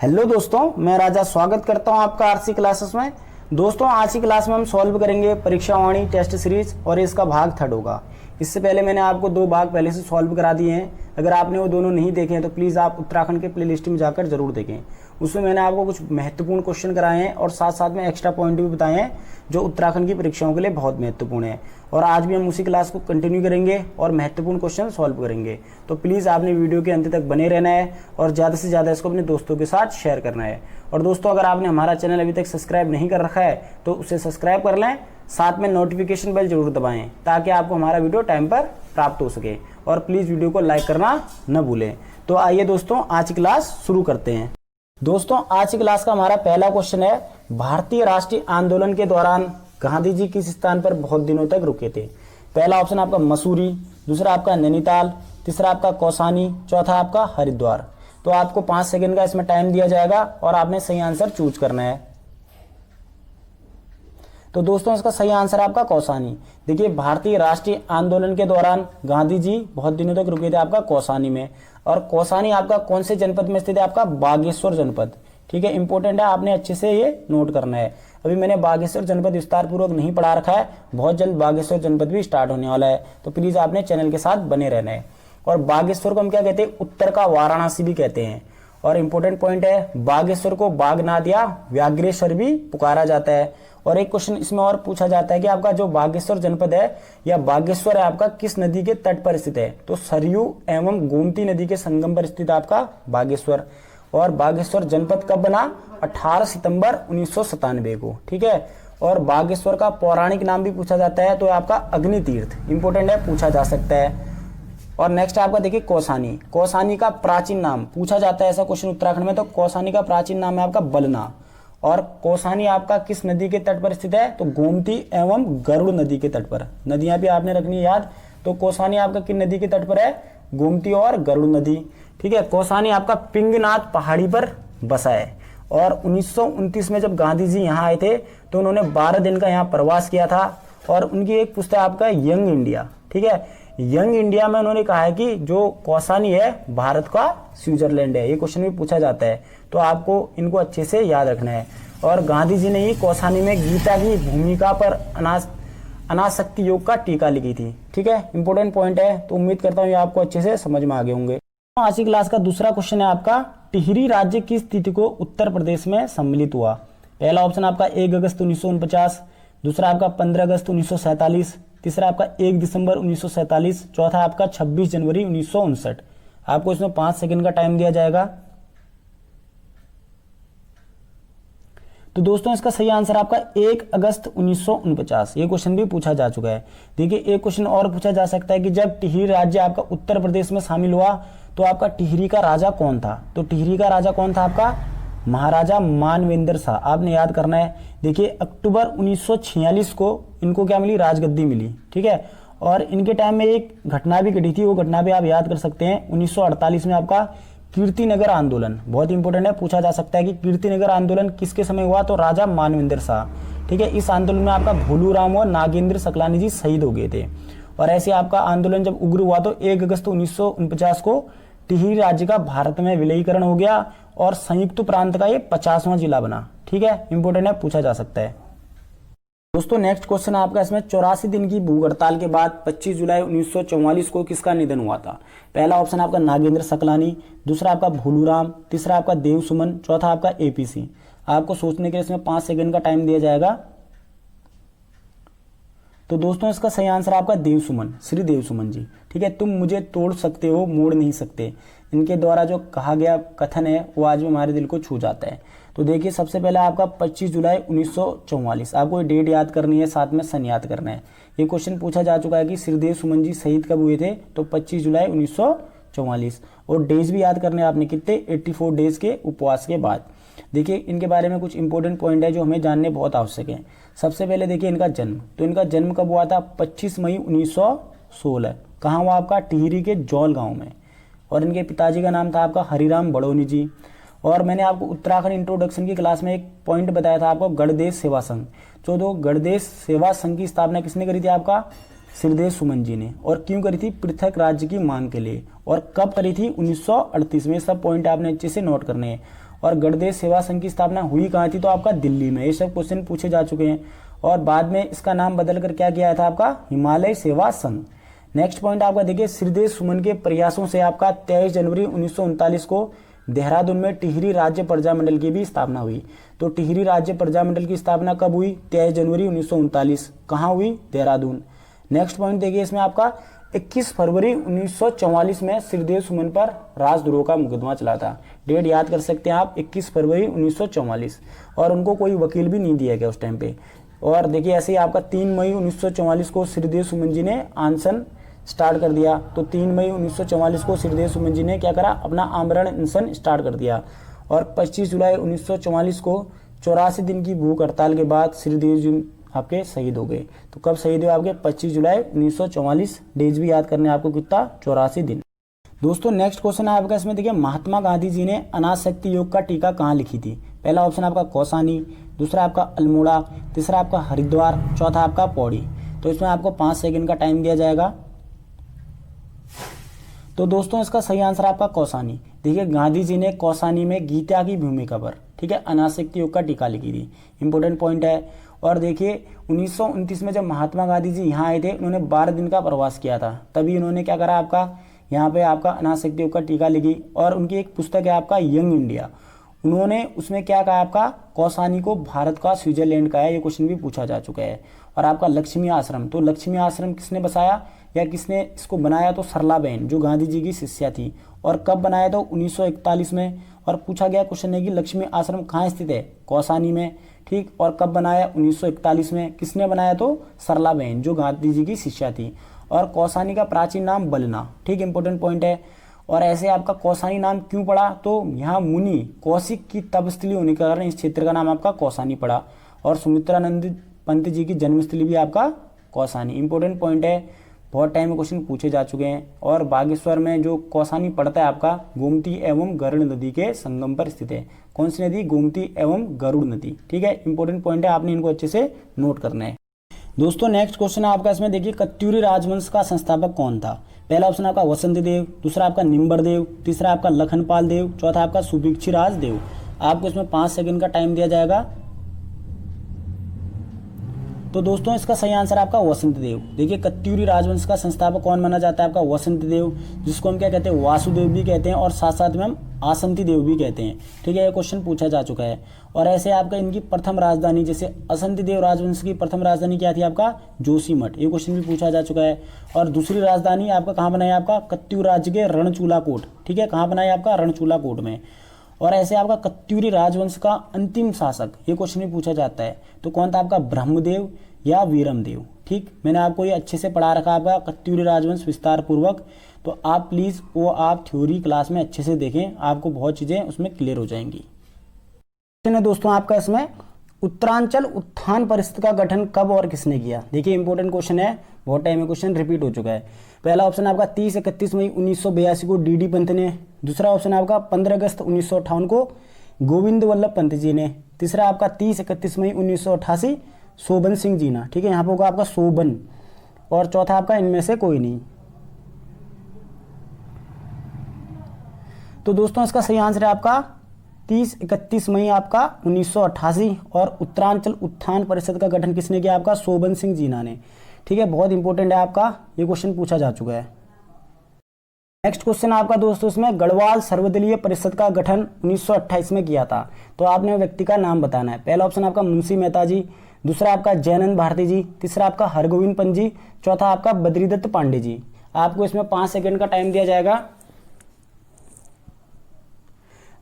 Hello दोस्तों, मैं राजा स्वागत करता हूं आपका आरसी क्लासेस में। दोस्तों, आज की क्लास में हम सॉल्व करेंगे परीक्षा वाणी टेस्ट सीरीज और इसका भाग थर्ड होगा। इससे पहले मैंने आपको दो भाग पहले से सॉल्व करा दिए हैं। अगर आपने वो दोनों नहीं देखे हैं तो प्लीज़ आप उत्तराखंड के प्लेलिस्ट में जाकर जरूर देखें। उसमें मैंने आपको कुछ महत्वपूर्ण क्वेश्चन कराए हैं और साथ साथ में एक्स्ट्रा पॉइंट भी बताए हैं जो उत्तराखंड की परीक्षाओं के लिए बहुत महत्वपूर्ण है। और आज भी हम उसी क्लास को कंटिन्यू करेंगे और महत्वपूर्ण क्वेश्चन सॉल्व करेंगे। तो प्लीज़ आपने वीडियो के अंत तक बने रहना है और ज़्यादा से ज़्यादा इसको अपने दोस्तों के साथ शेयर करना है। और दोस्तों, अगर आपने हमारा चैनल अभी तक सब्सक्राइब नहीं कर रखा है तो उसे सब्सक्राइब कर लें, साथ में नोटिफिकेशन बेल जरूर दबाएं ताकि आपको हमारा वीडियो टाइम पर प्राप्त हो सके। और प्लीज़ वीडियो को लाइक करना न भूलें। तो आइए दोस्तों, आज की क्लास शुरू करते हैं। दोस्तों, आज की क्लास का हमारा पहला क्वेश्चन है, भारतीय राष्ट्रीय आंदोलन के दौरान गांधी जी किस स्थान पर बहुत दिनों तक रुके थे? पहला ऑप्शन आपका मसूरी, दूसरा आपका नैनीताल, तीसरा आपका कौसानी, चौथा आपका हरिद्वार। तो आपको 5 सेकंड का इसमें टाइम दिया जाएगा और आपने सही आंसर चूज करना है। तो दोस्तों, इसका सही आंसर आपका कौसानी। देखिए, भारतीय राष्ट्रीय आंदोलन के दौरान गांधी जी बहुत दिनों तक रुके थे आपका कौसानी में। और कौसानी आपका कौन से जनपद में स्थित है? आपका बागेश्वर जनपद। ठीक है, इंपॉर्टेंट है, आपने अच्छे से ये नोट करना है। अभी मैंने बागेश्वर जनपद विस्तार पूर्वक नहीं पढ़ा रखा है, बहुत जल्द बागेश्वर जनपद भी स्टार्ट होने वाला है, तो प्लीज आपने चैनल के साथ बने रहना है। और बागेश्वर को हम क्या कहते हैं? उत्तर का वाराणसी भी कहते हैं। और इंपॉर्टेंट पॉइंट है, बागेश्वर को बागनाथ या व्याघ्रेश्वर भी पुकारा जाता है। और एक क्वेश्चन इसमें और पूछा जाता है कि आपका जो बागेश्वर जनपद है या बागेश्वर है आपका किस नदी के तट पर स्थित है? तो सरयू एवं गोमती नदी के संगम पर स्थित आपका बागेश्वर। और बागेश्वर जनपद कब बना? 18 सितंबर 1997 को। ठीक है। और बागेश्वर का पौराणिक नाम भी पूछा जाता है, तो आपका अग्नि तीर्थ, इंपोर्टेंट है, पूछा जा सकता है। और नेक्स्ट आपका देखिए कौसानी। कौसानी का प्राचीन नाम पूछा जाता है, ऐसा क्वेश्चन उत्तराखंड में, तो कौसानी का प्राचीन नाम है आपका बलना। और कौसानी आपका किस नदी के तट पर स्थित है? तो गोमती एवं गरुड़ नदी के तट पर। नदियां भी आपने रखनी है याद। तो कौसानी आपका किन नदी के तट पर है? गोमती और गरुड़ नदी। ठीक है। कौसानी आपका पिंगनाथ पहाड़ी पर बसा है। और 1929 में जब गांधी जी यहाँ आए थे तो उन्होंने 12 दिन का यहाँ प्रवास किया था। और उनकी एक पुस्तक आपका यंग इंडिया। ठीक है, यंग इंडिया में उन्होंने कहा है कि जो कौसानी है भारत का स्विट्जरलैंड है। ये क्वेश्चन भी पूछा जाता है, तो आपको इनको अच्छे से याद रखना है। और गांधी जी ने ही कौसानी में गीता की भूमिका पर अनासक्ति योग का टीका लिखी थी। ठीक है, इंपॉर्टेंट पॉइंट है, तो उम्मीद करता हूँ ये आपको अच्छे से समझ में आ गए होंगे। आज की क्लास का दूसरा क्वेश्चन है आपका, टिहरी राज्य की स्थिति को उत्तर प्रदेश में सम्मिलित हुआ? पहला ऑप्शन आपका 1 अगस्त 1949, दूसरा आपका 15 अगस्त 1947, तीसरा आपका 1 दिसंबर 1947, चौथा आपका 26 जनवरी 1959। आपको इसमें 5 सेकंड का टाइम दिया जाएगा। तो दोस्तों, इसका सही आंसर आपका 1 अगस्त 1949। ये क्वेश्चन भी पूछा जा चुका है। देखिए, एक क्वेश्चन और पूछा जा सकता है कि जब टिहरी राज्य आपका उत्तर प्रदेश में शामिल हुआ तो आपका टिहरी का राजा कौन था? तो टिहरी का राजा कौन था आपका? महाराजा मानवेंद्र शाह। आपने याद करना है। देखिए, अक्टूबर 1946 को इनको क्या मिली? राजगद्दी मिली। ठीक है। और इनके टाइम में एक घटना भी घटी थी, वो घटना भी आप याद कर सकते हैं। 1948 में आपका कीर्तिनगर आंदोलन, बहुत इंपॉर्टेंट है, पूछा जा सकता है कि कीर्तिनगर आंदोलन किसके समय हुआ? तो राजा मानवेंद्र शाह। ठीक है। इस आंदोलन में आपका भोलू राम और नागेंद्र सकलानी जी शहीद हो गए थे। और ऐसे आपका आंदोलन जब उग्र हुआ तो 1 अगस्त 1949 को टिहरी राज्य का भारत में विलयीकरण हो गया और संयुक्त प्रांत का ये 50वां जिला बना। ठीक है, इंपॉर्टेंट है, पूछा जा सकता है। दोस्तों, नेक्स्ट क्वेश्चन आपका इसमें 84 दिन की भूख हड़ताल के बाद 25 जुलाई 1944 को किसका निधन हुआ था? पहला ऑप्शन आपका नागेंद्र सकलानी, दूसरा आपका भोलूराम, तीसरा आपका देव सुमन, चौथा आपका एपीसी। आपको सोचने के लिए इसमें 5 सेकंड का टाइम दिया जाएगा। तो दोस्तों, इसका सही आंसर आपका देव सुमन, श्री देव सुमन जी। ठीक है। तुम मुझे तोड़ सकते हो, मोड़ नहीं सकते, इनके द्वारा जो कहा गया कथन है वो आज भी हमारे दिल को छू जाता है। तो देखिए, सबसे पहले आपका 25 जुलाई 1944, आपको ये डेट याद करनी है, साथ में सन याद करना है। ये क्वेश्चन पूछा जा चुका है कि श्रीदेव सुमन जी शहीद कब हुए थे? तो 25 जुलाई 1944। और डेज भी याद करने हैं आपने, कितने? 84 डेज के उपवास के बाद। देखिए, इनके बारे में कुछ इंपॉर्टेंट पॉइंट है जो हमें जानने बहुत आवश्यक है। सबसे पहले देखिए इनका जन्म। तो इनका जन्म कब हुआ था? 25 मई 1916। कहाँ हुआ? आपका टिहरी के जौल गाँव में। और इनके पिताजी का नाम था आपका हरिराम बड़ोनी जी। और मैंने आपको उत्तराखंड इंट्रोडक्शन की क्लास में एक पॉइंट बताया था आपको, गणदेश सेवा संघ। तो गणदेश सेवा संघ की स्थापना किसने करी थी? आपका श्रीदेव सुमन जी ने। और क्यों करी थी? पृथक राज्य की मांग के लिए। और कब करी थी? 1938 में। सब पॉइंट आपने अच्छे से नोट करने हैं। और गणदेश सेवा संघ की स्थापना हुई कहाँ थी? तो आपका दिल्ली में। ये सब क्वेश्चन पूछे जा चुके हैं। और बाद में इसका नाम बदल कर क्या किया था? आपका हिमालय सेवा संघ। नेक्स्ट पॉइंट आपका देखिए, श्रीदेव सुमन के प्रयासों से आपका 23 जनवरी 1939 को देहरादून में टिहरी राज्य प्रजामंडल की भी स्थापना हुई। तो टिहरी राज्य प्रजामंडल की स्थापना कब हुई? 23 जनवरी 1939। कहाँ हुई? देहरादून। नेक्स्ट पॉइंट देखिए, इसमें आपका 21 फरवरी 1944 में श्रीदेव सुमन पर राजद्रोह का मुकदमा चला था। डेट याद कर सकते हैं आप, 21 फरवरी 1944। और उनको कोई वकील भी नहीं दिया गया उस टाइम पे। और देखिए ऐसे ही आपका 3 मई 1944 को श्रीदेव सुमन जी ने अनशन स्टार्ट कर दिया। तो 3 मई 1944 को श्रीदेव सुमन जी ने क्या करा? अपना आमरण अनशन स्टार्ट कर दिया। और 25 जुलाई 1944 को 84 दिन की भूख हड़ताल के बाद श्रीदेव जी आपके शहीद हो गए। तो कब शहीद हुए? आपके 25 जुलाई 1944। डेज भी याद करने आपको कितना? 84 दिन। दोस्तों नेक्स्ट क्वेश्चन है आपका, इसमें देखिए महात्मा गांधी जी ने अनासक्ति योग का टीका कहाँ लिखी थी? पहला ऑप्शन आपका कौसानी, दूसरा आपका अल्मोड़ा, तीसरा आपका हरिद्वार, चौथा आपका पौड़ी। तो इसमें आपको 5 सेकंड का टाइम दिया जाएगा। तो दोस्तों इसका सही आंसर आपका कौसानी। देखिए गांधी जी ने कौसानी में गीता की भूमिका पर, ठीक है, अनासक्ति योग का टीका लिखी थी। इंपॉर्टेंट पॉइंट है। और देखिए 1929 में जब महात्मा गांधी जी यहाँ आए थे, उन्होंने 12 दिन का प्रवास किया था। तभी उन्होंने क्या करा? आपका यहाँ पे आपका अनासक्ति योग का टीका लिखी। और उनकी एक पुस्तक है आपका यंग इंडिया, उन्होंने उसमें क्या कहा? आपका कौसानी को भारत का स्विट्जरलैंड का है। ये क्वेश्चन भी पूछा जा चुका है। और आपका लक्ष्मी आश्रम, तो लक्ष्मी आश्रम किसने बसाया या किसने इसको बनाया? तो सरला बहन, जो गांधी जी की शिष्या थी। और कब बनाया? तो 1941 में। और पूछा गया क्वेश्चन है कि लक्ष्मी आश्रम कहाँ स्थित है? कौसानी में, ठीक। और कब बनाया? 1941 में। किसने बनाया? तो सरला बहन, जो गांधी जी की शिष्या थी। और कौसानी का प्राचीन नाम बलना, ठीक, इंपॉर्टेंट पॉइंट है। और ऐसे आपका कौसानी नाम क्यों पड़ा? तो यहाँ मुनि कौशिक की तपस्थली होने के कारण इस क्षेत्र का नाम आपका कौसानी पड़ा। और सुमित्रानंद पंत जी की जन्मस्थली भी आपका कौसानी। इंपॉर्टेंट पॉइंट है, बहुत टाइम में क्वेश्चन पूछे जा चुके हैं। और बागेश्वर में जो कौसानी पड़ता है आपका गोमती एवं गरुड़ नदी के संगम पर स्थित है। कौन सी नदी? गोमती एवं गरुड़ नदी, ठीक है। इंपॉर्टेंट पॉइंट है, आपने इनको अच्छे से नोट करना है। दोस्तों नेक्स्ट क्वेश्चन है आपका, इसमें देखिए कत्यूरी राजवंश का संस्थापक कौन था? पहला ऑप्शन आपका वसंत देव, दूसरा आपका निम्बर देव, तीसरा आपका लखनपाल देव, चौथा आपका सुभिक्षिराज देव। आपको इसमें 5 सेकंड का टाइम दिया जाएगा। तो दोस्तों इसका सही आंसर आपका वसंत देव। देखिए कत्यूरी राजवंश का संस्थापक कौन माना जाता है? आपका वसंत देव, जिसको हम क्या कहते हैं? वासुदेव भी कहते हैं। और साथ साथ में हम आसंती देव भी कहते हैं, ठीक है। ये क्वेश्चन पूछा जा चुका है। और ऐसे आपका इनकी प्रथम राजधानी, जैसे असंती देव राजवंश की प्रथम राजधानी क्या थी? आपका जोशीमठ। ये क्वेश्चन भी पूछा जा चुका है। और दूसरी राजधानी आपका कहाँ बनाई? आपका कत्यूर राज्य के रणचूला कोट, ठीक है। कहाँ बनाई? आपका रणचूला कोट में। और ऐसे आपका कत्यूरी राजवंश का अंतिम शासक, ये क्वेश्चन भी पूछा जाता है, तो कौन था? आपका ब्रह्मदेव या वीरमदेव, ठीक। मैंने आपको ये अच्छे से पढ़ा रखा आपका कत्यूरी राजवंश विस्तार पूर्वक। तो आप प्लीज वो आप थ्योरी क्लास में अच्छे से देखें, आपको बहुत चीजें उसमें क्लियर हो जाएंगी। दोस्तों आपका इसमें उत्तरांचल उत्थान परिषद का गठन कब और किसने किया? देखिए इंपॉर्टेंट क्वेश्चन है, बहुत टाइम में क्वेश्चन रिपीट हो चुका है। पहला ऑप्शन आपका 30-31 मई 1982 को डी पंत ने। दूसरा ऑप्शन आपका 15 अगस्त 1958 को गोविंद वल्लभ पंत जी ने। तीसरा आपका 30-31 मई 1988 शोभन सिंह जी ना, ठीक है। यहाँ पर होगा आपका शोभन। और चौथा आपका इनमें से कोई नहीं। तो दोस्तों इसका सही आंसर है आपका 30-31 मई आपका 1988। और उत्तरांचल उत्थान परिषद का गठन किसने किया? आपका शोभन सिंह जीना ने, ठीक है। बहुत इंपॉर्टेंट है आपका, ये क्वेश्चन पूछा जा चुका है। नेक्स्ट क्वेश्चन आपका दोस्तों, इसमें गढ़वाल सर्वदलीय परिषद का गठन 1928 में किया था। तो आपने व्यक्ति का नाम बताना है। पहला ऑप्शन आपका मुंशी मेहता जी, दूसरा आपका जयानंद भारती जी, तीसरा आपका हरगोविंद पंत जी, चौथा आपका बद्रीदत्त पांडे जी। आपको इसमें 5 सेकंड का टाइम दिया जाएगा।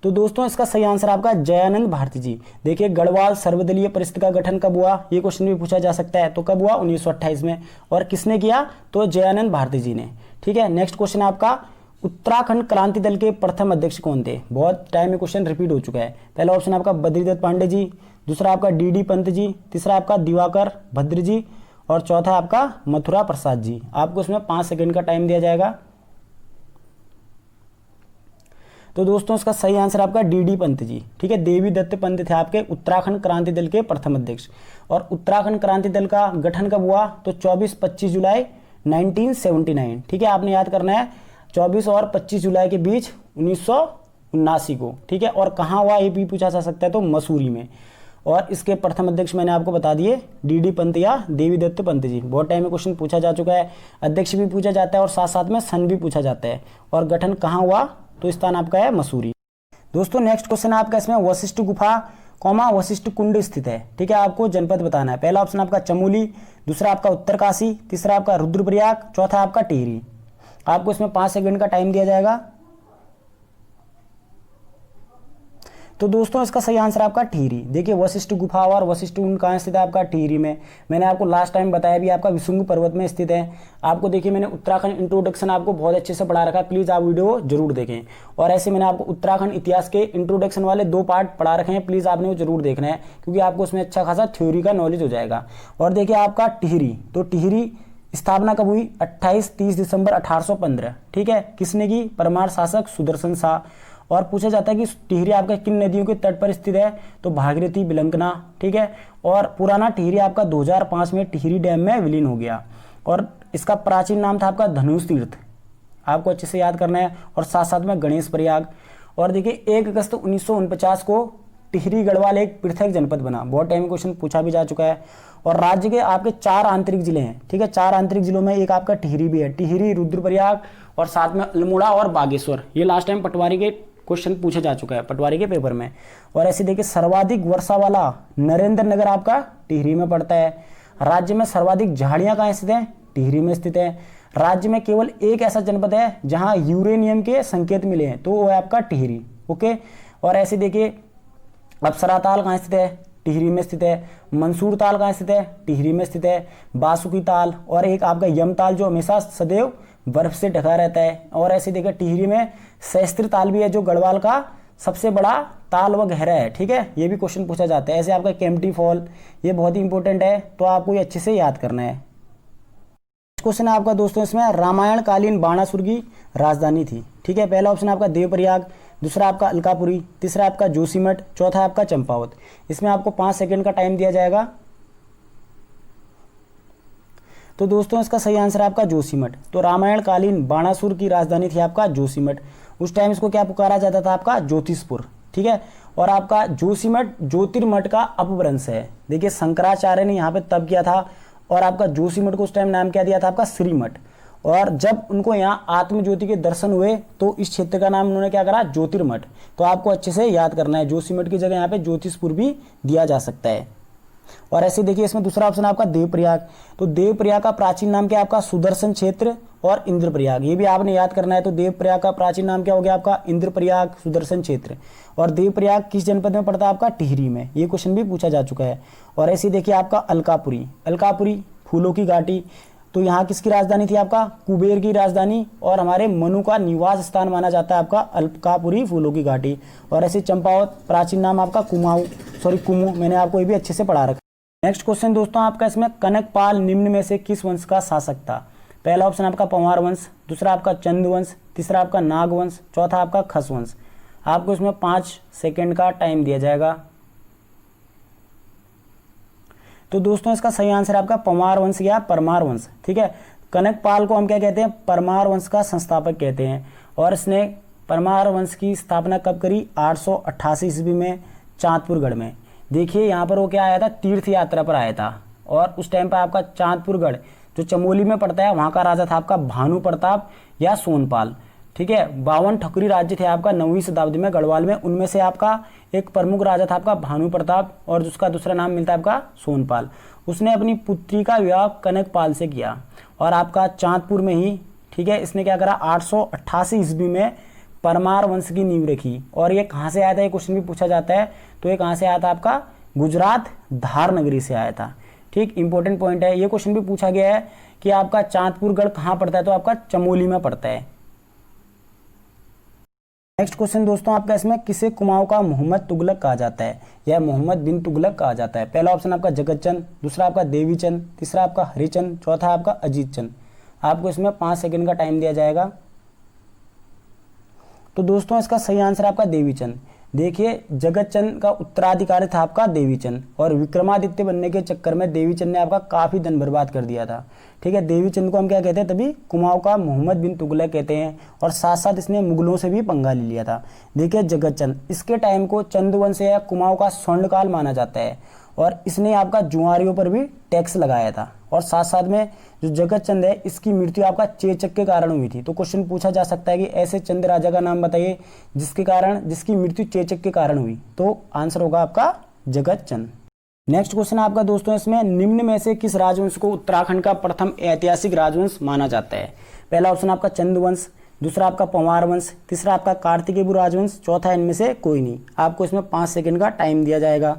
तो दोस्तों इसका सही आंसर आपका जयानंद भारती जी। देखिए गढ़वाल सर्वदलीय परिषद का गठन कब हुआ? ये क्वेश्चन भी पूछा जा सकता है। तो कब हुआ? 1928 में। और किसने किया? तो जयानंद भारती जी ने, ठीक है। नेक्स्ट क्वेश्चन आपका उत्तराखंड क्रांति दल के प्रथम अध्यक्ष कौन थे? बहुत टाइम में क्वेश्चन रिपीट हो चुका है। पहला ऑप्शन आपका बद्रीदत्त पांडे जी, दूसरा आपका डी पंत जी, तीसरा आपका दिवाकर भद्र जी, और चौथा आपका मथुरा प्रसाद जी। आपको इसमें 5 सेकंड का टाइम दिया जाएगा। तो दोस्तों इसका सही आंसर आपका डी पंत जी, ठीक है। देवी दत्त पंत थे आपके उत्तराखंड क्रांति दल के प्रथम अध्यक्ष। और उत्तराखंड क्रांति दल का गठन कब हुआ? तो 24-25 जुलाई 1979। ठीक है, आपने याद करना है 24 और 25 जुलाई के बीच 1979 को। ठीक है, और कहाँ हुआ ये भी पूछा जा सकता है, तो मसूरी में। और इसके प्रथम अध्यक्ष मैंने आपको बता दिए, डी पंत या देवी दत्त पंत जी। बहुत टाइम में क्वेश्चन पूछा जा चुका है, अध्यक्ष भी पूछा जाता है और साथ साथ में सन भी पूछा जाता है। और गठन कहाँ हुआ, तो स्थान आपका है मसूरी। दोस्तों नेक्स्ट क्वेश्चन आपका इसमें वशिष्ठ गुफा वशिष्ठ कुंड स्थित है। ठीक है, आपको जनपद बताना है। पहला ऑप्शन आपका चमोली, दूसरा आपका उत्तरकाशी, तीसरा आपका रुद्रप्रयाग, चौथा आपका टिहरी। आपको इसमें 5 सेकंड का टाइम दिया जाएगा। तो दोस्तों इसका सही आंसर आपका टिहरी। देखिए वशिष्ठ गुफा और वशिष्ठ कुंड कहाँ स्थित है, आपका टिहरी में। मैंने आपको लास्ट टाइम बताया भी, आपका विशुंग पर्वत में स्थित है। आपको देखिए मैंने उत्तराखंड इंट्रोडक्शन आपको बहुत अच्छे से पढ़ा रखा है, प्लीज आप वीडियो जरूर देखें। और ऐसे मैंने आपको उत्तराखंड इतिहास के इंट्रोडक्शन वाले 2 पार्ट पढ़ा रखे हैं, प्लीज आपने वो जरूर देखना है, क्योंकि आपको उसमें अच्छा खासा थ्योरी का नॉलेज हो जाएगा। और देखिए आपका टिहरी, तो टिहरी स्थापना कब हुई, 28-30 दिसंबर 1815। ठीक है, किसने की, परमार शासक सुदर्शन शाह। और पूछा जाता है कि टिहरी आपका किन नदियों के तट पर स्थित है, तो भागीरथी, बिलंकना। ठीक है, और पुराना टिहरी आपका 2005 में टिहरी डैम में विलीन हो गया। और इसका प्राचीन नाम था आपका धनुष तीर्थ, आपको अच्छे से याद करना है। और साथ साथ में गणेश प्रयाग। और देखिए 1 अगस्त 1949 को टिहरी गढ़वाल एक पृथक जनपद बना। बहुत टाइम क्वेश्चन पूछा भी जा चुका है। और राज्य के आपके 4 आंतरिक जिले हैं। ठीक है, 4 आंतरिक जिलों में एक आपका टिहरी भी है, टिहरी, रुद्रप्रयाग और साथ में अल्मोड़ा और बागेश्वर। ये लास्ट टाइम पटवारी के क्वेश्चन पूछा जा चुका है, पटवारी के पेपर में। और ऐसे देखिए सर्वाधिक वर्षा वाला नरेंद्र नगर आपका टिहरी में पड़ता है। राज्य में सर्वाधिक झाड़ियां कहाँ स्थित है, टिहरी में स्थित है। राज्य में केवल एक ऐसा जनपद है जहां यूरेनियम के संकेत मिले हैं, तो वो है आपका टिहरी। ओके, और ऐसे देखिए अप्सरा ताल कहाँ स्थित है, टिहरी में स्थित है। मंसूर ताल कहाँ स्थित है, टिहरी में स्थित है। बासुकी ताल और एक आपका यम ताल जो हमेशा सदैव बर्फ से ढका रहता है। और ऐसे देखिए टिहरी में सहस्त्र ताल भी है, जो गढ़वाल का सबसे बड़ा ताल व गहरा है। ठीक है, ये भी क्वेश्चन पूछा जाता है। ऐसे आपका केम्प्टी फॉल, ये बहुत ही इंपॉर्टेंट है, तो आपको ये अच्छे से याद करना है। क्वेश्चन है आपका दोस्तों इसमें रामायण कालीन बाणासुर की राजधानी थी। ठीक है, पहला ऑप्शन आपका देवप्रयाग, दूसरा आपका अलकापुरी, तीसरा आपका जोशीमठ, चौथा आपका चंपावत। इसमें आपको 5 सेकंड का टाइम दिया जाएगा। तो दोस्तों इसका सही आंसर आपका जोशीमठ। तो रामायण कालीन बाणासुर की राजधानी थी आपका जोशीमठ। उस टाइम इसको क्या पुकारा जाता था, आपका ज्योतिषपुर। ठीक है, और आपका जोशीमठ ज्योतिर्मठ का अपभ्रंश है। देखिए शंकराचार्य ने यहाँ पे तप किया था, और आपका जोशीमठ को उस टाइम नाम क्या दिया था, आपका श्रीमठ। और जब उनको यहाँ आत्मज्योति के दर्शन हुए, तो इस क्षेत्र का नाम उन्होंने क्या करा, ज्योतिर्मठ। तो आपको अच्छे से याद करना है, जोशीमठ की जगह यहाँ पे ज्योतिषपुर भी दिया जा सकता है। और ऐसे देखिए इसमें दूसरा ऑप्शन आपका देवप्रयाग। तो देवप्रयाग का प्राचीन नाम क्या है, आपका सुदर्शन क्षेत्र और इंद्रप्रयाग। ये भी आपने याद करना है। तो देवप्रयाग का प्राचीन नाम क्या हो गया, आपका इंद्रप्रयाग, सुदर्शन क्षेत्र। और देवप्रयाग किस जनपद में पड़ता है, आपका टिहरी में। ये क्वेश्चन भी पूछा जा चुका है। और ऐसे देखिए आपका अलकापुरी, अलकापुरी फूलों की घाटी। तो यहाँ किसकी राजधानी थी, आपका कुबेर की राजधानी, और हमारे मनु का निवास स्थान माना जाता है आपका अलकापुरी फूलों की घाटी। और ऐसे चंपावत, प्राचीन नाम आपका कुमू। मैंने आपको ये भी अच्छे से पढ़ा रखा। नेक्स्ट क्वेश्चन दोस्तों आपका इसमें कनकपाल निम्न में से किस वंश का शासक था। पहला ऑप्शन आपका पंवार वंश, दूसरा आपका चंद वंश, तीसरा आपका नाग वंश, चौथा आपका खस वंश। आपको इसमें 5 सेकंड का टाइम दिया जाएगा। तो दोस्तों इसका सही आंसर आपका पंवार वंश या परमार वंश। ठीक है, कनकपाल को हम क्या कहते हैं, परमार वंश का संस्थापक कहते हैं। और इसने परमार वंश की स्थापना कब करी, 888 ईस्वी में चांदपुरगढ़ में। देखिए यहाँ पर वो क्या आया था, तीर्थ यात्रा पर आया था। और उस टाइम पर आपका चांदपुरगढ़ जो चमोली में पड़ता है, वहाँ का राजा था आपका भानु प्रताप या सोनपाल। ठीक है, 52 ठकुरी राज्य थे आपका 9वीं शताब्दी में गढ़वाल में। उनमें से आपका एक प्रमुख राजा था आपका भानु प्रताप, और जिसका दूसरा नाम मिलता है आपका सोनपाल। उसने अपनी पुत्री का विवाह कनकपाल से किया, और आपका चांदपुर में ही, ठीक है, इसने क्या करा, 888 ईस्वी में परमार वंश की नींव रखी। और ये कहाँ से आया था, ये क्वेश्चन भी पूछा जाता है। तो ये कहाँ से आया था, आपका गुजरात धार नगरी से आया था। ठीक, इंपॉर्टेंट पॉइंट है। ये क्वेश्चन भी पूछा गया है कि आपका चांदपुरगढ़ कहाँ पड़ता है, तो आपका चमोली में पड़ता है। नेक्स्ट क्वेश्चन दोस्तों आपका इसमें किसे कुमाऊं का मोहम्मद तुगलक कहा जाता है, या मोहम्मद बिन तुगलक कहा जाता है। पहला ऑप्शन आपका जगत चंद, दूसरा आपका देवीचंद, तीसरा आपका हरिचंद, चौथा आपका अजीत चंद। आपको इसमें 5 सेकंड का टाइम दिया जाएगा। तो दोस्तों इसका सही आंसर आपका देवीचंद। देखिए जगतचंद का उत्तराधिकारी था आपका देवीचंद, और विक्रमादित्य बनने के चक्कर में देवीचंद ने आपका काफी धन बर्बाद कर दिया था। ठीक है, देवीचंद को हम क्या कहते हैं, तभी कुमाऊं का मोहम्मद बिन तुगलक कहते हैं, और साथ साथ इसने मुगलों से भी पंगा ले लिया था। देखिए जगतचंद, इसके टाइम को चंदवंश या कुमाऊं का स्वर्णकाल माना जाता है, और इसने आपका जुआरियों पर भी टैक्स लगाया था। और साथ साथ में जो जगतचंद है, इसकी मृत्यु आपका चेचक के कारण हुई थी। तो क्वेश्चन पूछा जा सकता है कि ऐसे चंद राजा का नाम बताइए जिसकी मृत्यु चेचक के कारण हुई। तो आंसर होगा आपका जगतचंद। नेक्स्ट क्वेश्चन आपका दोस्तों, इसमें निम्न में से किस राजवंश को उत्तराखंड का प्रथम ऐतिहासिक राजवंश माना जाता है? पहला ऑप्शन आपका चंदवंश, दूसरा आपका पंवार वंश, तीसरा आपका कार्तिकेय राजवंश, चौथा इनमें से कोई नहीं। आपको इसमें 5 सेकंड का टाइम दिया जाएगा।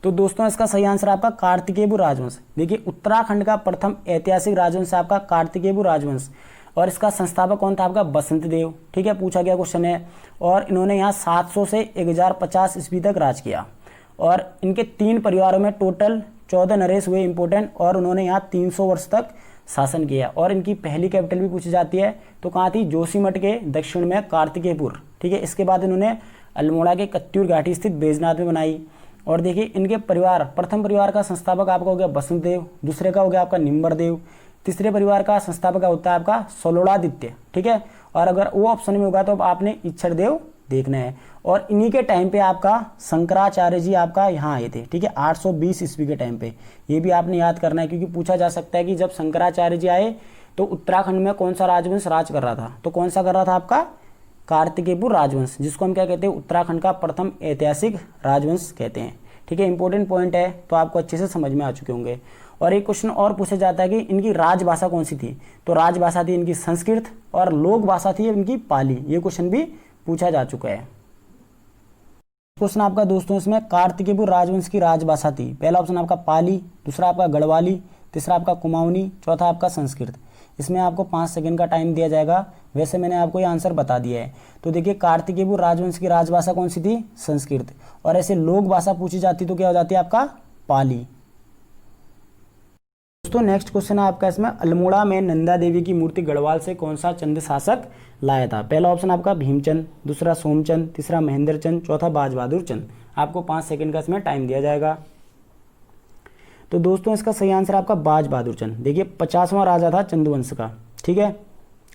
तो दोस्तों इसका सही आंसर आपका कार्तिकेय राजवंश। देखिए उत्तराखंड का प्रथम ऐतिहासिक राजवंश आपका कार्तिकेय राजवंश, और इसका संस्थापक कौन था? आपका बसंत देव। ठीक है, पूछा गया क्वेश्चन है। और इन्होंने यहाँ 700 से 1050 ईस्वी तक राज किया, और इनके 3 परिवारों में टोटल 14 नरेश हुए इंपोर्टेंट, और उन्होंने यहाँ 300 वर्ष तक शासन किया। और इनकी पहली कैपिटल भी पूछी जाती है, तो कहाँ थी? जोशीमठ के दक्षिण में कार्तिकेयपुर। ठीक है, इसके बाद इन्होंने अल्मोड़ा के कत्यूर घाटी स्थित बैजनाथ में बनाई। और देखिए इनके परिवार, प्रथम परिवार का संस्थापक आपका हो गया बसंत देव, दूसरे का हो गया आपका निम्बर देव, तीसरे परिवार का संस्थापक होता है आपका सलोड़ादित्य। ठीक है, और अगर वो ऑप्शन में होगा तो आपने इच्छर देव देखना है। और इन्हीं के टाइम पे आपका शंकराचार्य जी आपका यहाँ आए थे। ठीक है, 820 ईस्वी के टाइम पे, ये भी आपने याद करना है, क्योंकि पूछा जा सकता है कि जब शंकराचार्य जी आए तो उत्तराखंड में कौन सा राजवंश राज कर रहा था? तो कौन सा कर रहा था? आपका कार्तिकेय राजवंश, जिसको हम क्या कहते हैं? उत्तराखंड का प्रथम ऐतिहासिक राजवंश कहते हैं। ठीक है, इंपॉर्टेंट पॉइंट है, तो आपको अच्छे से समझ में आ चुके होंगे। और एक क्वेश्चन और पूछा जाता है कि इनकी राजभाषा कौन सी थी? तो राजभाषा थी इनकी संस्कृत, और लोक भाषा थी इनकी पाली। ये क्वेश्चन भी पूछा जा चुका है। क्वेश्चन आपका दोस्तों, इसमें कार्तिकेय राजवंश की राजभाषा थी। पहला ऑप्शन आपका पाली, दूसरा आपका गढ़वाली, तीसरा आपका कुमाऊनी, चौथा आपका संस्कृत। इसमें आपको 5 सेकंड का टाइम दिया जाएगा। वैसे मैंने आपको ये आंसर बता दिया है। तो देखिए कार्तिकेय राजवंश की राजभाषा कौन सी थी? संस्कृत। और ऐसे लोक भाषा पूछी जाती तो क्या हो जाती है? आपका पाली। दोस्तों नेक्स्ट क्वेश्चन है आपका, इसमें अल्मोड़ा में नंदा देवी की मूर्ति गढ़वाल से कौन सा चंद शासक लाया था? पहला ऑप्शन आपका भीमचंद, दूसरा सोमचंद, तीसरा महेंद्र चंद, चौथा बाज बहादुर चंद। आपको 5 सेकंड का इसमें टाइम दिया जाएगा। तो दोस्तों इसका सही आंसर आपका बाज बहादुर चंद। देखिए 50वां राजा था चंदवंश का। ठीक है,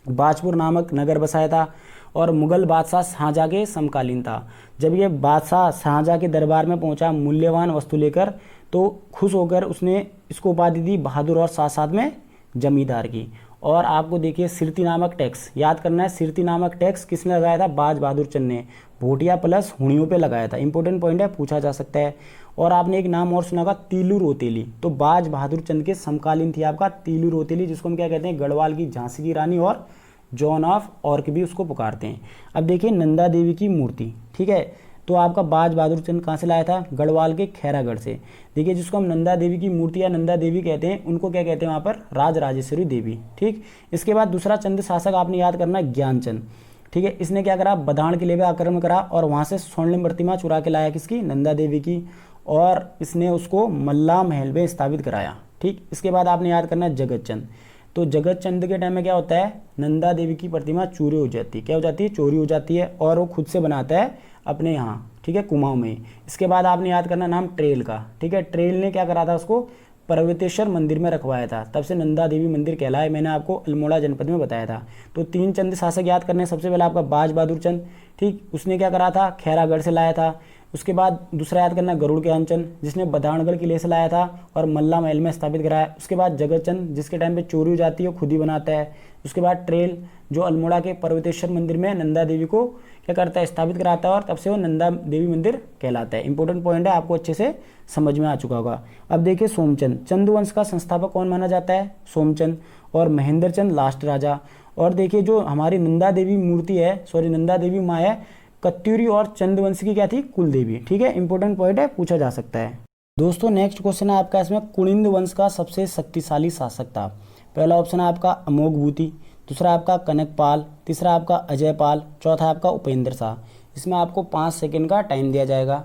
बाजपुर नामक नगर बसाया था, और मुगल बादशाह शाहजहां के समकालीन था। जब ये बादशाह शाहजहां के दरबार में पहुंचा मूल्यवान वस्तु लेकर, तो खुश होकर उसने इसको उपाधि दी बहादुर, और साथ साथ में जमींदार की। और आपको देखिए सिरती नामक टैक्स याद करना है। सिरती नामक टैक्स किसने लगाया था? बाज बहादुर चंद ने भोटिया प्लस हुणियों पे लगाया था। इंपॉर्टेंट पॉइंट है, पूछा जा सकता है। और आपने एक नाम और सुना होगा तीलू रोतेली, तो बाज बहादुर चंद के समकालीन थी आपका तीलू रोतेली, जिसको हम क्या कहते हैं? गढ़वाल की झांसी की रानी और जॉन ऑफ आर्क भी उसको पुकारते हैं। अब देखिए नंदा देवी की मूर्ति। ठीक है, तो आपका बाज बहादुर चंद कहाँ से लाया था? गढ़वाल के खैरागढ़ से। देखिए जिसको हम नंदा देवी की मूर्ति या नंदा देवी कहते हैं, उनको क्या कहते हैं वहाँ पर? राज राजेश्वरी देवी। ठीक, इसके बाद दूसरा चंद शासक आपने याद करना है ज्ञानचंद। ठीक है, इसने क्या करा? बदाण किले पे आक्रमण करा, और वहाँ से स्वर्णिम प्रतिमा चुरा के लाया किसकी? नंदा देवी की, और इसने उसको मल्ला महल में स्थापित कराया। ठीक, इसके बाद आपने याद करना है जगतचंद। तो जगतचंद के टाइम में क्या होता है? नंदा देवी की प्रतिमा चोरी हो जाती है। क्या हो जाती है? चोरी हो जाती है, और वो खुद से बनाता है अपने यहाँ। ठीक है, कुमाऊं में। इसके बाद आपने याद करना नाम ट्रेल का। ठीक है, ट्रेल ने क्या करा था? उसको पर्वतेश्वर मंदिर में रखवाया था, तब से नंदा देवी मंदिर कहलाया। मैंने आपको अल्मोड़ा जनपद में बताया था। तो 3 चंद शासक याद करने, सबसे पहले आपका बाज बहादुर चंद। ठीक, उसने क्या करा था? खैरागढ़ से लाया था। उसके बाद दूसरा याद करना गरुड़ ज्ञानचंद, जिसने बदाणगढ़ किले से लाया था और मल्ला महल में स्थापित कराया। उसके बाद जगतचंद, जिसके टाइम पे चोरी हो जाती है वो खुद ही बनाता है। उसके बाद ट्रेल, जो अल्मोड़ा के पर्वतेश्वर मंदिर में नंदा देवी को क्या करता है? स्थापित कराता है, और तब से वो नंदा देवी मंदिर कहलाता है। इंपॉर्टेंट पॉइंट है, आपको अच्छे से समझ में आ चुका होगा। अब देखिए सोमचंद, चंदवंश का संस्थापक कौन माना जाता है? सोमचंद, और महेंद्र चंद लास्ट राजा। और देखिए जो हमारी नंदा देवी मूर्ति है, सॉरी नंदा देवी माँ है, कत्यूरी और चंदवंश की क्या थी? कुल देवी। ठीक है, इंपॉर्टेंट पॉइंट है, पूछा जा सकता है। दोस्तों नेक्स्ट क्वेश्चन है आपका, इसमें कुनिंद वंश का सबसे शक्तिशाली शासक था। पहला ऑप्शन है आपका अमोघभूति, दूसरा आपका कनकपाल, तीसरा आपका अजयपाल, चौथा आपका उपेंद्र शाह। इसमें आपको 5 सेकंड का टाइम दिया जाएगा।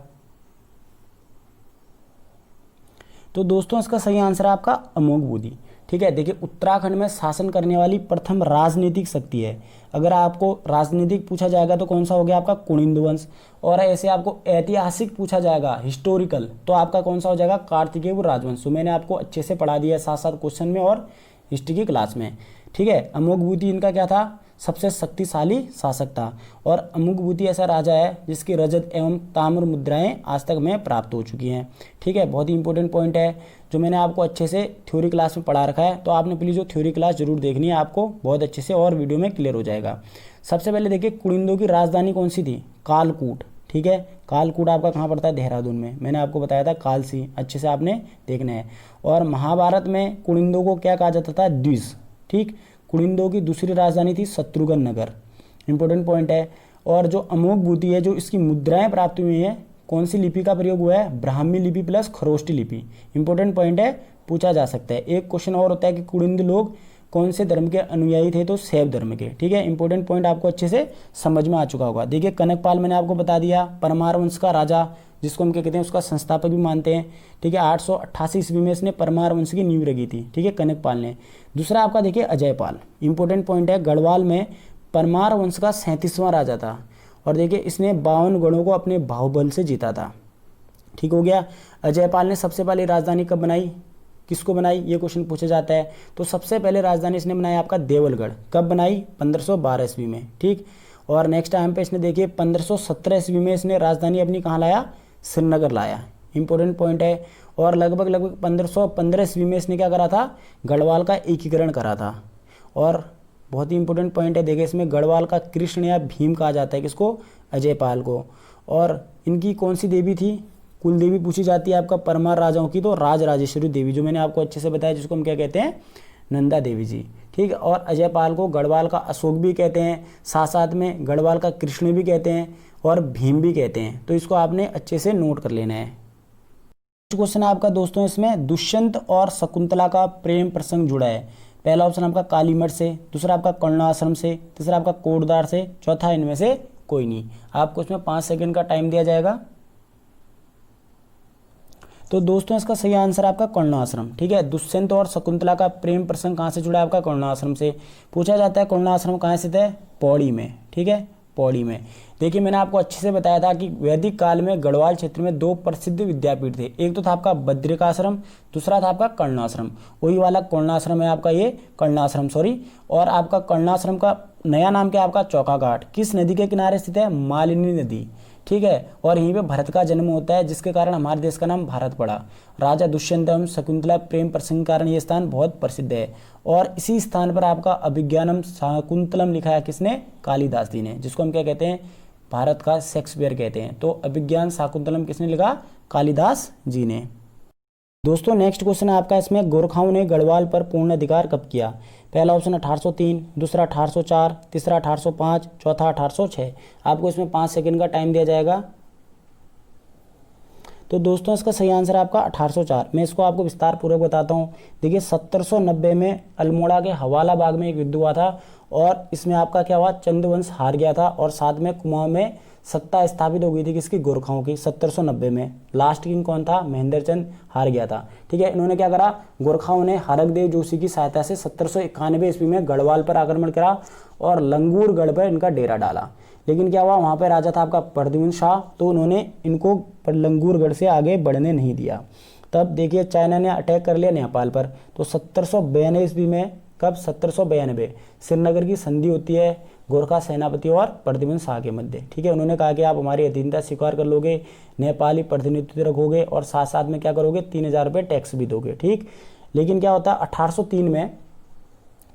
तो दोस्तों इसका सही आंसर है आपका अमोघभूति। ठीक है। देखिए उत्तराखंड में शासन करने वाली प्रथम राजनीतिक शक्ति है। अगर आपको राजनीतिक पूछा जाएगा तो कौन सा हो गया आपका कुनिंदु वंश, और ऐसे आपको ऐतिहासिक पूछा जाएगा हिस्टोरिकल तो आपका कौन सा हो जाएगा कार्तिकेय राजवंश। तो मैंने आपको अच्छे से पढ़ा दिया है साथ साथ क्वेश्चन में और हिस्ट्री की क्लास में, ठीक है। अमोघभूति इनका क्या था, सबसे शक्तिशाली शासक था, और अमोघभूति ऐसा राजा है जिसकी रजत एवं ताम्र मुद्राएं आज तक में प्राप्त हो चुकी हैं, ठीक है। बहुत ही इंपॉर्टेंट पॉइंट है जो मैंने आपको अच्छे से थ्योरी क्लास में पढ़ा रखा है, तो आपने प्लीज़ जो थ्योरी क्लास जरूर देखनी है, आपको बहुत अच्छे से और वीडियो में क्लियर हो जाएगा। सबसे पहले देखिए कुनिंदों की राजधानी कौन सी थी, कालकूट, ठीक है। कालकूट आपका कहाँ पड़ता है, देहरादून में। मैंने आपको बताया था कालसी, अच्छे से आपने देखना है। और महाभारत में कुनिंदों को क्या कहा जाता था, द्विज, ठीक। कुनिंदों की दूसरी राजधानी थी शत्रुघ्न नगर, इंपॉर्टेंट पॉइंट है। और जो अमोघभूति है, जो इसकी मुद्राएं प्राप्त हुई हैं, कौन सी लिपि का प्रयोग हुआ है, ब्राह्मी लिपि प्लस खरोष्टी लिपि, इंपॉर्टेंट पॉइंट है, पूछा जा सकता है। एक क्वेश्चन और होता है कि कुनिंद लोग कौन से धर्म के अनुयायी थे, तो शैव धर्म के, ठीक है। इंपॉर्टेंट पॉइंट आपको अच्छे से समझ में आ चुका होगा। देखिए कनकपाल मैंने आपको बता दिया, परमार वंश का राजा, जिसको हम क्या कहते हैं, उसका संस्थापक भी मानते हैं, ठीक है। 888 ईस्वी में इसने परमार वंश की नींव रखी थी, ठीक है, कनकपाल ने। दूसरा आपका देखिए अजयपाल, इंपॉर्टेंट पॉइंट है, गढ़वाल में परमार वंश का 37वां राजा था, और देखिए इसने 52 गढ़ों को अपने बाहुबल से जीता था, ठीक हो गया। अजयपाल ने सबसे पहले राजधानी कब बनाई, किसको बनाई, ये क्वेश्चन पूछा जाता है। तो सबसे पहले राजधानी इसने बनाई आपका देवलगढ़, कब बनाई, 1512 ईस्वी में, ठीक। और नेक्स्ट टाइम पे इसने देखिए 1517 ईस्वी में इसने राजधानी अपनी कहाँ लाया, श्रीनगर लाया, इंपॉर्टेंट पॉइंट है। और लगभग 1515 ईस्वी में इसने क्या करा था, गढ़वाल का एकीकरण करा था। और बहुत ही इंपॉर्टेंट पॉइंट है, देखिए इसमें गढ़वाल का कृष्ण या भीम कहा जाता है, किसको, अजयपाल को। और इनकी कौन सी देवी थी, कुल देवी पूछी जाती है आपका परमार राजाओं की, तो राजराजेश्वरी देवी, जो मैंने आपको अच्छे से बताया, जिसको हम क्या कहते हैं, नंदा देवी जी, ठीक है। और अजयपाल को गढ़वाल का अशोक भी कहते हैं, साथ साथ में गढ़वाल का कृष्ण भी कहते हैं, और भीम भी कहते हैं। तो इसको आपने अच्छे से नोट कर लेना है। क्वेश्चन आपका दोस्तों, इसमें दुष्यंत और शकुंतला का प्रेम प्रसंग जुड़ा है। पहला ऑप्शन आपका कालीमठ से, दूसरा आपका कर्णाश्रम से, तीसरा आपका कोटद्वार से, चौथा इनमें से कोई नहीं। आपको इसमें 5 सेकंड का टाइम दिया जाएगा। तो दोस्तों इसका सही आंसर आपका कर्णाश्रम, ठीक है। दुष्यंत और शकुंतला का प्रेम प्रसंग कहाँ से जुड़ा है, आपका कर्णाश्रम से। पूछा जाता है कर्णाश्रम कहाँ स्थित है, पौड़ी में, ठीक है, पौड़ी में। देखिए मैंने आपको अच्छे से बताया था कि वैदिक काल में गढ़वाल क्षेत्र में 2 प्रसिद्ध विद्यापीठ थे, एक तो था आपका बद्रिकाश्रम, दूसरा था आपका कर्णाश्रम। वही वाला कर्णाश्रम है आपका, ये कर्णाश्रम सॉरी। और आपका कर्णाश्रम का नया नाम क्या है आपका, चौका घाट, किस नदी के किनारे स्थित है, मालिनी नदी, ठीक है। और यहीं पे भरत का जन्म होता है, जिसके कारण हमारे देश का नाम भारत पड़ा। राजा दुष्यंत एवं शकुंतला प्रेम प्रसंग के कारण ये स्थान बहुत प्रसिद्ध है। और इसी स्थान पर आपका अभिज्ञानम शाकुंतलम लिखा है किसने, कालिदास जी ने, जिसको हम क्या कहते हैं, भारत का शेक्सपियर कहते हैं। तो अभिज्ञान शाकुंतलम किसने लिखा, कालिदास जी ने। दोस्तों नेक्स्ट क्वेश्चन है आपका, इसमें गोरखाओं ने गढ़वाल पर पूर्ण अधिकार कब किया। पहला ऑप्शन 1803, दूसरा 1804, तीसरा 1805, चौथा 1806। आपको इसमें 5 सेकंड का टाइम दिया जाएगा। तो दोस्तों इसका सही आंसर है आपका 1804। मैं इसको आपको विस्तार पूर्वक बताता हूँ। देखिए 1790 में अल्मोड़ा के हवाला बाग में एक युद्ध हुआ था, और इसमें आपका क्या हुआ, चंद्रवंश हार गया था, और साथ में कुमाऊं में सत्ता स्थापित हो गई थी, किसकी, गोरखाओं की। 1790 में लास्ट किंग कौन था, महेंद्र चंद हार गया था, ठीक है। इन्होंने क्या करा, गोरखाओं ने हरकदेव जोशी की सहायता से 1791 ईस्वी में गढ़वाल पर आक्रमण करा और लंगूरगढ़ पर इनका डेरा डाला। लेकिन क्या हुआ, वहाँ पर राजा था आपका प्रद्युम्न शाह, तो उन्होंने इनको लंगूरगढ़ से आगे बढ़ने नहीं दिया। तब देखिए चाइना ने अटैक कर लिया नेपाल पर। तो 1792 ईस्वी में, कब, 1792 श्रीनगर की संधि होती है गोरखा सेनापति और प्रद्युम्न शाह के मध्य, ठीक है। उन्होंने कहा कि आप हमारी अधीनता स्वीकार कर लोगे, नेपाली प्रतिनिधित्व रखोगे, और साथ साथ में क्या करोगे, 3000 रुपये टैक्स भी दोगे, ठीक। लेकिन क्या होता है, 1803 में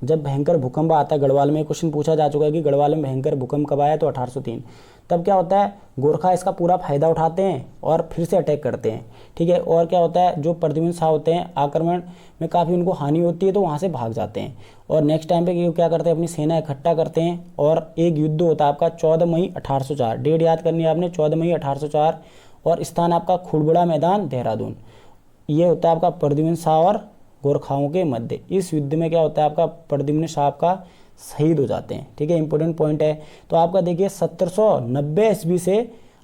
जब भयंकर भूकंप आता है गढ़वाल में, क्वेश्चन पूछा जा चुका है कि गढ़वाल में भयंकर भूकंप कब आया, तो 1803। तब क्या होता है, गोरखा इसका पूरा फायदा उठाते हैं और फिर से अटैक करते हैं, ठीक है। और क्या होता है, जो प्रद्युम्न शाह होते हैं, आक्रमण में काफ़ी उनको हानि होती है, तो वहाँ से भाग जाते हैं। और नेक्स्ट टाइम पे क्या करते हैं, अपनी सेना इकट्ठा करते हैं, और एक युद्ध होता है आपका 14 मई 1804। डेट याद करनी है आपने, 14 मई 1804। और स्थान आपका खुड़बुड़ा मैदान, देहरादून। ये होता है आपका प्रद्युम्न शाह और गोरखाओं के मध्य। इस युद्ध में क्या होता है, आपका प्रद्युम्न शाह का शहीद हो जाते हैं, ठीक है, इंपॉर्टेंट पॉइंट है। तो आपका देखिए 1790 ईस्वी से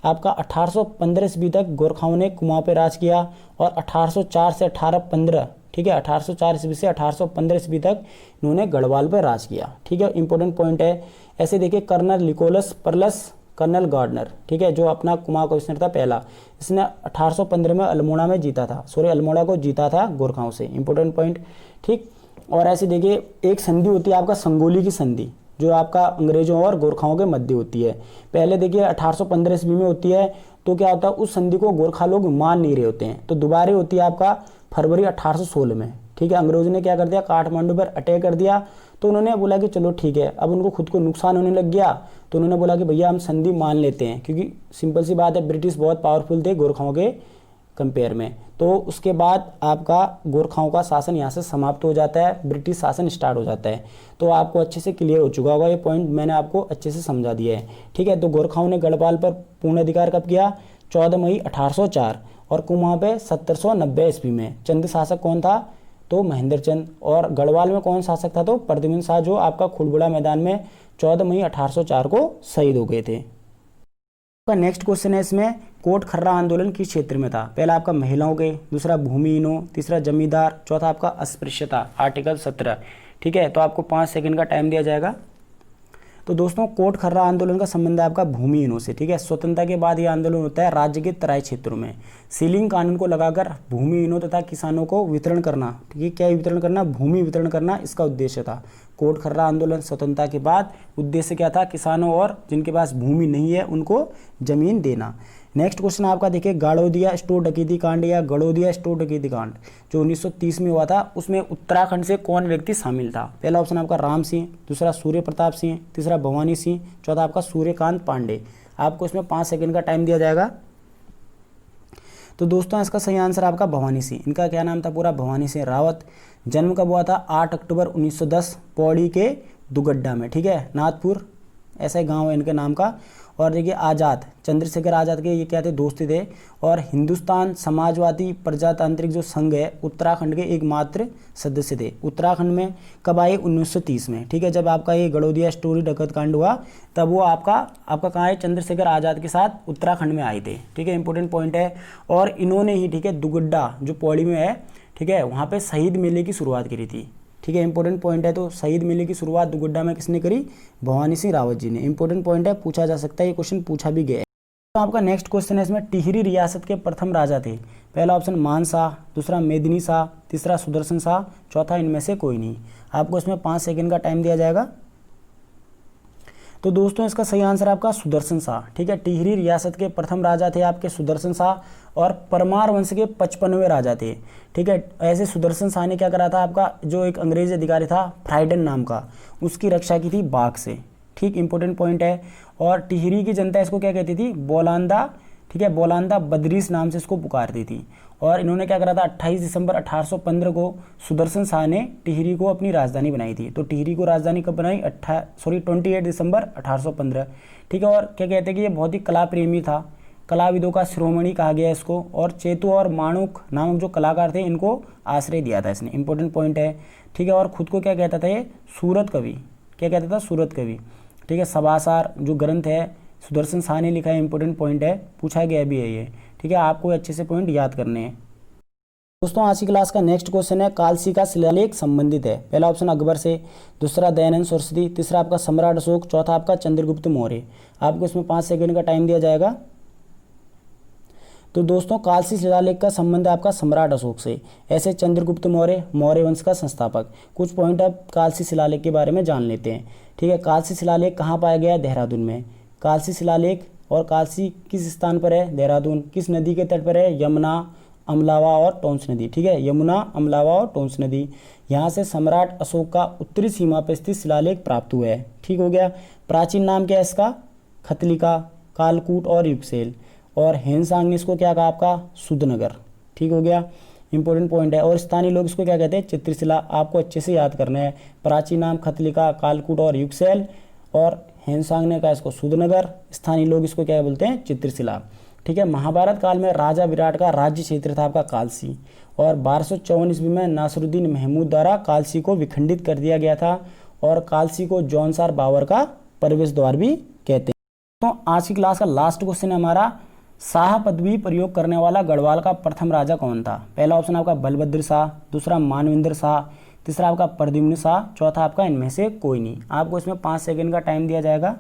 आपका 1815 ईस्वी तक गोरखाओं ने कुमाऊं पे राज किया, और 1804 से 1815 ठीक है। 1804 ईस्वी से 1815 ईस्वी तक इन्होंने गढ़वाल पर राज किया, ठीक है। इंपॉर्टेंट पॉइंट है। ऐसे देखिए कर्नल निकोलस परलस कर्नल गार्डनर, ठीक है, जो अपना कुमाऊं कमिश्नर था पहला, इसने 1815 में अल्मोड़ा में जीता था, अल्मोड़ा को जीता था गोरखाओं से। इंपॉर्टेंट पॉइंट, ठीक। और ऐसे देखिए एक संधि होती है आपका संगोली की संधि, जो आपका अंग्रेजों और गोरखाओं के मध्य होती है। पहले देखिए 1815 ईस्वी में होती है, तो क्या होता है उस संधि को गोरखा लोग मान नहीं रहे होते हैं, तो दोबारा होती है आपका फरवरी 1816 में, ठीक है। अंग्रेजों ने क्या कर दिया, काठमांडू पर अटैक कर दिया, तो उन्होंने बोला कि चलो ठीक है, अब उनको खुद को नुकसान होने लग गया, तो उन्होंने बोला कि भैया हम संधि मान लेते हैं, क्योंकि सिंपल सी बात है ब्रिटिश बहुत पावरफुल थे गोरखाओं के कंपेयर में। तो उसके बाद आपका गोरखाओं का शासन यहाँ से समाप्त हो जाता है, ब्रिटिश शासन स्टार्ट हो जाता है। तो आपको अच्छे से क्लियर हो चुका होगा, ये पॉइंट मैंने आपको अच्छे से समझा दिया है, ठीक है। तो गोरखाओं ने गढ़वाल पर पूर्ण अधिकार कब किया, 14 मई 1804, और कुमाऊं पे 1790 ईस्वी में। चंद शासक कौन था, तो महेंद्र चंद। और गढ़वाल में कौन शासक था, तो प्रद्युम्न शाह, जो आपका खुड़बुड़ा मैदान में 14 मई 1804 को शहीद हो गए थे। आपका नेक्स्ट क्वेश्चन है इसमें, कोट खर्रा आंदोलन किस क्षेत्र में था। पहला आपका महिलाओं के, दूसरा भूमिहीनों, तीसरा जमींदार, चौथा आपका अस्पृश्यता, आर्टिकल 17, ठीक है। तो आपको 5 सेकंड का टाइम दिया जाएगा। तो दोस्तों कोट खर्रा आंदोलन का संबंध है आपका भूमिहीनों से, ठीक है। स्वतंत्रता के बाद ये आंदोलन होता है राज्य के तराई क्षेत्रों में। सीलिंग कानून को लगाकर भूमिहीनों तथा किसानों को वितरण करना, ठीक है, क्या वितरण करना, भूमि वितरण करना, इसका उद्देश्य था। कोट खर्रा आंदोलन स्वतंत्रता के बाद उद्देश्य क्या था, किसानों और जिनके पास भूमि नहीं है उनको जमीन देना। नेक्स्ट क्वेश्चन आपका देखिए, गाड़ोदिया स्टोर डकैती कांड या गड़ोदिया स्टोर डकैती कांड जो 1930 में हुआ था, उसमें उत्तराखंड से कौन व्यक्ति शामिल था। पहला ऑप्शन आपका राम सिंह, दूसरा सूर्य प्रताप सिंह, तीसरा भवानी सिंह, चौथा आपका सूर्यकांत पांडे। आपको इसमें 5 सेकंड का टाइम दिया जाएगा। तो दोस्तों इसका सही आंसर आपका भवानी सिंह, इनका क्या नाम था पूरा, भवानी सिंह रावत। जन्म कब हुआ था, 8 अक्टूबर 1910 पौड़ी के दुगड्डा में, ठीक है, नाथपुर ऐसा गांव है इनके नाम का। और देखिए आज़ाद, चंद्रशेखर आज़ाद के ये क्या थे, दोस्त थे। और हिंदुस्तान समाजवादी प्रजातांत्रिक जो संघ है उत्तराखंड के एकमात्र सदस्य थे। उत्तराखंड में कब आए, 1930 में, ठीक है, जब आपका ये गड़ोदिया स्टोरी डकैत कांड हुआ, तब वो आपका कहाँ है, चंद्रशेखर आज़ाद के साथ उत्तराखंड में आए थे, ठीक है। इंपॉर्टेंट पॉइंट है। और इन्होंने ही, ठीक है, दुगड्डा जो पौड़ी में है, ठीक है, वहाँ पे शहीद मेले की शुरुआत करी थी, ठीक है। इंपॉर्टेंट पॉइंट है। तो शहीद मेले की शुरुआत दुगड्डा में किसने करी, भवानी सिंह रावत जी ने। इंपॉर्टेंट पॉइंट है, पूछा जा सकता है, ये क्वेश्चन पूछा भी गया है। तो आपका नेक्स्ट क्वेश्चन है इसमें, टिहरी रियासत के प्रथम राजा थे। पहला ऑप्शन मान शाह, दूसरा मेदिनी शाह, तीसरा सुदर्शन शाह, चौथा इनमें से कोई नहीं। आपको इसमें 5 सेकंड का टाइम दिया जाएगा। तो दोस्तों इसका सही आंसर आपका सुदर्शन शाह, ठीक है। टिहरी रियासत के प्रथम राजा थे आपके सुदर्शन शाह और परमार वंश के 55वें राजा थे, ठीक है। ऐसे सुदर्शन शाह ने क्या करा था, आपका जो एक अंग्रेजी अधिकारी था फ्राइडन नाम का, उसकी रक्षा की थी बाघ से, ठीक। इंपॉर्टेंट पॉइंट है। और टिहरी की जनता इसको क्या कहती थी, बोलांदा, ठीक है, बोलांदा बद्रीस नाम से इसको पुकारती थी। और इन्होंने क्या करा था, 28 दिसंबर 1815 को सुदर्शन शाह ने टिहरी को अपनी राजधानी बनाई थी। तो टिहरी को राजधानी कब बनाई, 28 दिसंबर 1815, ठीक है। और क्या कहते हैं कि ये बहुत ही कला प्रेमी था, कलाविदों का शिरोमणि कहा गया इसको। और चेतु और माणुक नामक जो कलाकार थे, इनको आश्रय दिया था इसने। इंपॉर्टेंट पॉइंट है, ठीक है। और खुद को क्या कहता था ये, सूरत कवि, क्या कहता था, सूरत कवि, ठीक है। सभासार जो ग्रंथ है सुदर्शन शाह ने लिखा है, इंपॉर्टेंट पॉइंट है, पूछा गया भी है ये, ठीक है। आपको अच्छे से पॉइंट याद करने हैं। दोस्तों आज की क्लास का नेक्स्ट क्वेश्चन है, कालसी का शिलालेख संबंधित है। पहला ऑप्शन अकबर से, दूसरा दयानंद सरस्वती, तीसरा आपका सम्राट अशोक, चौथा आपका चंद्रगुप्त मौर्य। आपको इसमें 5 सेकंड का टाइम दिया जाएगा। तो दोस्तों कालसी शिलालेख का संबंध है आपका सम्राट अशोक से। ऐसे चंद्रगुप्त मौर्य, मौर्य वंश का संस्थापक। कुछ पॉइंट अब कालसी शिलालेख के बारे में जान लेते हैं, ठीक है। कालसी शिलालेख कहाँ पाया गया है, देहरादून में। कालसी शिलालेख और कालसी किस स्थान पर है, देहरादून। किस नदी के तट पर है, यमुना, अमलावा और टोंस नदी, ठीक है, यमुना, अमलावा और टोंस नदी। यहाँ से सम्राट अशोक का उत्तरी सीमा पर स्थित शिलालेख प्राप्त हुआ है, ठीक हो गया। प्राचीन नाम क्या है इसका, खतलिका, कालकूट और युगसेल। और हेनसांग ने इसको क्या कहा, आपका सुधनगर, ठीक हो गया। इंपॉर्टेंट पॉइंट है। और स्थानीय लोग इसको क्या कहते हैं, चित्रशिला। आपको अच्छे से याद करना है, प्राचीन नाम खतलिका, कालकूट और युगसेल, और हेनसांग ने कहा इसको सुधनगर, स्थानीय लोग इसको क्या बोलते हैं, चित्रशिला, ठीक है। महाभारत काल में राजा विराट का राज्य क्षेत्र था आपका कालसी। और 1254 ईस्वी में नासिरुद्दीन महमूद द्वारा कालसी को विखंडित कर दिया गया था। और कालसी को जौनसार बाबर का प्रवेश द्वार भी कहते हैं। तो आज की क्लास का लास्ट क्वेश्चन है हमारा, शाह पदवी प्रयोग करने वाला गढ़वाल का प्रथम राजा कौन था? पहला ऑप्शन आपका बलभद्र शाह, दूसरा मानवेंद्र शाह, तीसरा आपका प्रद्युम्न शाह, चौथा आपका इनमें से कोई नहीं। आपको इसमें 5 सेकंड का टाइम दिया जाएगा।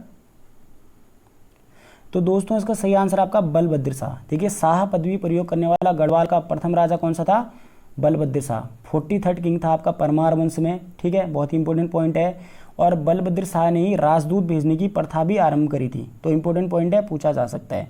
तो दोस्तों इसका सही आंसर आपका बलभद्र शाह। देखिए शाह पदवी प्रयोग करने वाला गढ़वाल का प्रथम राजा कौन सा था? बलभद्र शाह। 43rd किंग था आपका परमार वंश में, ठीक है, बहुत ही इंपॉर्टेंट पॉइंट है। और बलभद्र शाह ने ही राजदूत भेजने की प्रथा भी आरंभ करी थी, तो इंपॉर्टेंट पॉइंट है, पूछा जा सकता है,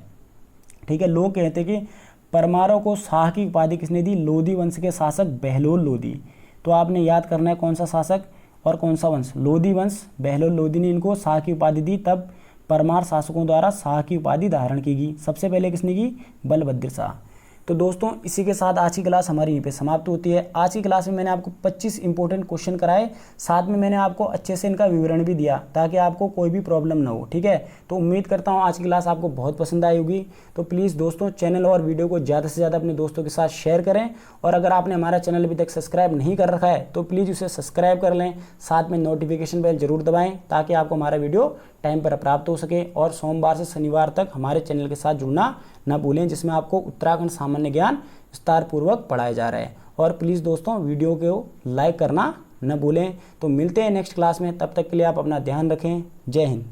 ठीक है। लोग कहते हैं कि परमारों को शाह की उपाधि किसने दी? लोधी वंश के शासक बहलोल लोधी। तो आपने याद करना है कौन सा शासक और कौन सा वंश? लोधी वंश। बहलोल लोधी ने इनको शाह की उपाधि दी, तब परमार शासकों द्वारा शाह की उपाधि धारण की गई। सबसे पहले किसने की? बलभद्र शाह। तो दोस्तों इसी के साथ आज की क्लास हमारी यहीं पे समाप्त होती है। आज की क्लास में मैंने आपको 25 इंपॉर्टेंट क्वेश्चन कराए, साथ में मैंने आपको अच्छे से इनका विवरण भी दिया ताकि आपको कोई भी प्रॉब्लम ना हो, ठीक है। तो उम्मीद करता हूँ आज की क्लास आपको बहुत पसंद आई होगी। तो प्लीज़ दोस्तों चैनल और वीडियो को ज़्यादा से ज़्यादा अपने दोस्तों के साथ शेयर करें, और अगर आपने हमारा चैनल अभी तक सब्सक्राइब नहीं कर रखा है तो प्लीज़ उसे सब्सक्राइब कर लें, साथ में नोटिफिकेशन बेल जरूर दबाएँ ताकि आपको हमारा वीडियो टाइम पर प्राप्त हो सके। और सोमवार से शनिवार तक हमारे चैनल के साथ जुड़ना ना भूलें, जिसमें आपको उत्तराखंड सामान्य ज्ञान विस्तार पूर्वक पढ़ाया जा रहा है। और प्लीज़ दोस्तों वीडियो को लाइक करना न भूलें। तो मिलते हैं नेक्स्ट क्लास में, तब तक के लिए आप अपना ध्यान रखें। जय हिंद।